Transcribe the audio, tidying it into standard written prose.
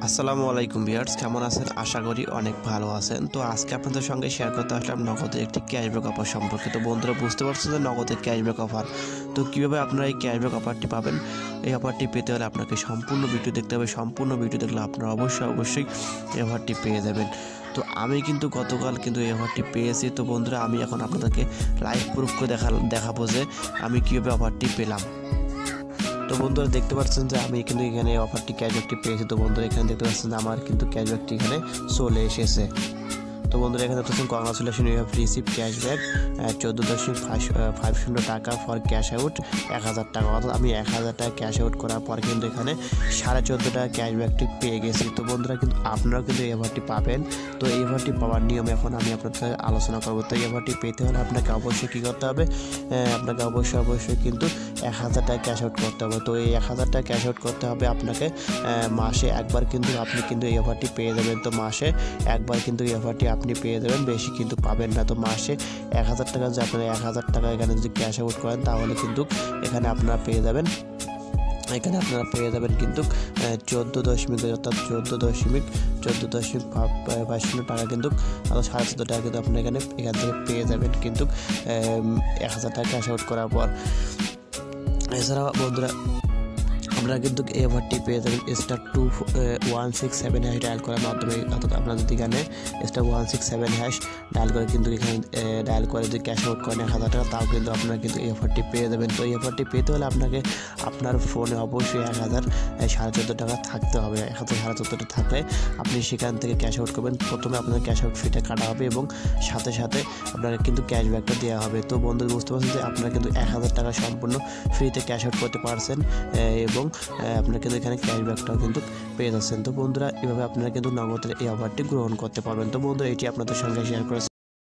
আসসালামু আলাইকুম ভিউয়ার্স, কেমন আছেন? আশা করি অনেক ভালো আছেন। তো আজকে আপনাদের সঙ্গে শেয়ার করতে আসলাম নগদের একটি ক্যাশব্যাক অফার সম্পর্কে। তো বন্ধুরা বুঝতে পারছেন যে নগদের ক্যাশব্যাক অফার, তো কীভাবে আপনারা এই ক্যাশব্যাক অফারটি পাবেন। এই অফারটি পেতে হলে আপনাকে সম্পূর্ণ ভিডিও দেখতে হবে। সম্পূর্ণ ভিডিও দেখলে আপনারা অবশ্যই এই অফারটি পেয়ে যাবেন। তো আমি কিন্তু গতকাল এই অফারটি পেয়েছি। তো বন্ধুরা আমি এখন আপনাদেরকে লাইভ প্রুফ করে দেখাবো যে আমি কীভাবে অফারটি পেলাম। তো বন্ধুরা দেখতে পাচ্ছেন যে আমি কিন্তু এখানে অফারটি ক্যাশব্যাকটি পেয়েছি। তো বন্ধুরা এখানে দেখতে পাচ্ছেন যে আমার কিন্তু ক্যাশব্যাকটি এখানে চলে এসেছে। তো বন্ধুরা এখানে দেখতেছেন congratulation, you have receive cashback 14.50 টাকা ফর ক্যাশ আউট 1000 টাকা। অর্থাৎ আমি 1000 টাকা ক্যাশ আউট করার পর কিন্তু এখানে 14.5 টাকা ক্যাশব্যাকটি পেয়ে গেছি। তো বন্ধুরা কিন্তু আপনারাও কিন্তু এই অফারটি পাবেন। তো এই অফারটি পাওয়ার নিয়ম এখন আমি আপনাদের সাথে আলোচনা করবো। তো এই অফারটি পেতে হলে আপনাকে অবশ্যই কী করতে হবে, আপনাকে অবশ্যই কিন্তু 1000 টাকা ক্যাশ আউট করতে হবে। তো এই 1000 টাকা ক্যাশ আউট করতে হবে আপনাকে মাসে একবার, কিন্তু আপনি কিন্তু এই অফারটি পেয়ে যাবেন। তো মাসে একবার কিন্তু এই অফারটি আপনি পেয়ে যাবেন, বেশি কিন্তু পাবেন না। তো মাসে 1000 টাকা যে আপনারা 1000 টাকা এখানে যদি ক্যাশ আউট করেন তাহলে কিন্তু এখানে আপনারা পেয়ে যাবেন কিন্তু 14.50 অর্থাৎ 14.52 টাকা কিন্তু 14.5 টাকা কিন্তু আপনি এখান থেকে পেয়ে যাবেন কিন্তু 1000 টাকা ক্যাশ আউট করার পর। এছাড়া বন্ধুরা আপনারা কিন্তু এই অফারটি পেয়ে যাবেন *2167# ডায়াল করার মাধ্যমে। অর্থাৎ আপনারা যদি এখানে *167# ডায়াল করে কিন্তু এখানে ডায়াল করে যদি ক্যাশ আউট করেন 1000 টাকা, তাও কিন্তু আপনারা কিন্তু এই অফারটি পেয়ে যাবেন। তো এই অফারটি পেতে হলে আপনাকে আপনার ফোনে অবশ্যই 14.5 টাকা থাকতে হবে। 14.5 টাকা থাকলে আপনি সেখান থেকে ক্যাশ আউট করবেন। প্রথমে আপনার ক্যাশ আউট ফিটা কাটা হবে এবং সাথে আপনাকে কিন্তু ক্যাশব্যাকটা দেওয়া হবে। তো বন্ধু বুঝতে পারছেন যে আপনারা কিন্তু 1000 টাকা সম্পূর্ণ ফ্রিতে ক্যাশ আউট করতে পারছেন এবং আপনারা কিন্তু এখানে ক্যাশব্যাকটাও কিন্তু পেয়ে যাচ্ছেন। তো বন্ধুরা এভাবে আপনারা কিন্তু নগদের এই অফারটি গ্রহণ করতে পারবেন। তো বন্ধুরা এটি আপনাদের সঙ্গে শেয়ার করেছি।